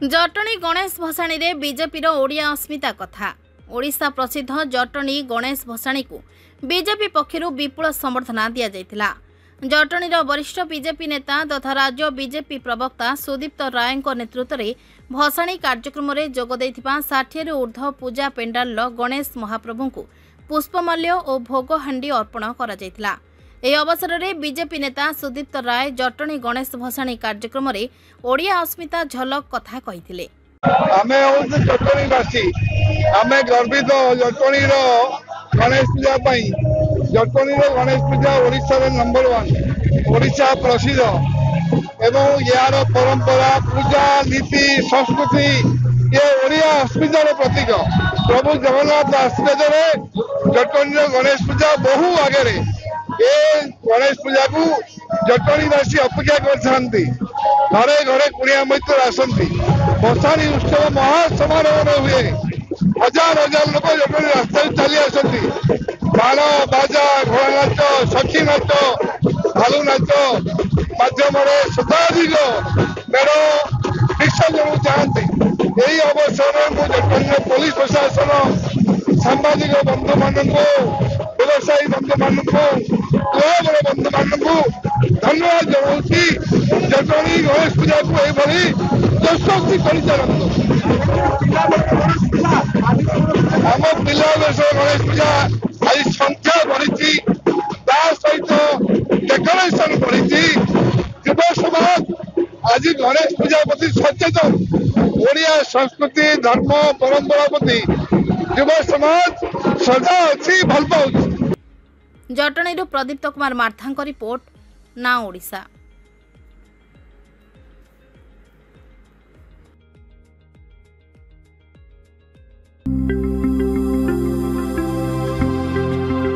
जटणी गणेश भसाणी रे बीजेपी ओडिया अस्मिता कथा। ओडिशा प्रसिद्ध जटणी गणेश भसाणी को बीजेपी पक्षरु विपुल संबर्धना दिया जायतिला। जटणीर वरिष्ठ बीजेपी नेता तथा राज्य बीजेपी प्रवक्ता सुदीप्त राय नेतृत्व में भसाणी कार्यक्रम में जोग देइथिबा 60 ऊर्ध्व पूजा पेंडाल गणेश महाप्रभु को पुष्पमाल्य और भोगहांडी अर्पण करा जायतिला। यह अवसर में बीजेपी नेता सुदीप्त राय जटणी गणेश भसाणी कार्यक्रम में ओडिया अस्मिता झलक कथा कहिथिले। आमे जटणीवासी आमे गर्वित जटणीर गणेश पूजा पाई। जटणीर गणेश पूजा ओडिशा नंबर 1 ओडिशा प्रसिद्ध एवं यार परंपरा पूजा नीति संस्कृति ये ओडिया अस्मितार प्रतीक। प्रभु जगन्नाथ आशीर्वाद जटणीर गणेश पूजा बहु आगे ये गणेश पूजा को जटणीवासी अपेक्षा करते घरे घरे कुड़िया मैत्र आसती। भसाणी उत्सव महासमारोह हुए। हजार हजार लोग जटणी रास्ता चली आसती। बाण बाजा घोड़ा नाच सखी नाच भालू नाच मध्यम शताधिक मेढ़ विसर्जन चाहती। यही अवसर में जटणी पुलिस प्रशासन सांबादिक बंधु मान व्यवसायी बंधु मान क्लब बंधु मान धन्यवाद जनाऊँगी। जटणी गणेश पूजा को यही यशस्वी परिचालन आम पिला बेश गणेश पूजा आज संख्या बढ़ी सहित डेकोरेशन बढ़ी। युव समाज आज गणेश पूजा प्रति सचेतन। ओडिया संस्कृति धर्म परंपरा प्रति युव समाज श्रद्धा अच्छी भल पाऊँ। जटणी प्रदीप्त कुमार मार्था रिपोर्ट ना ओडिशा।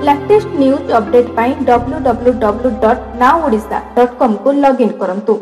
लेटेस्ट न्यूज अपडेट पाई www.naodisha.com को लॉगिन करंतु।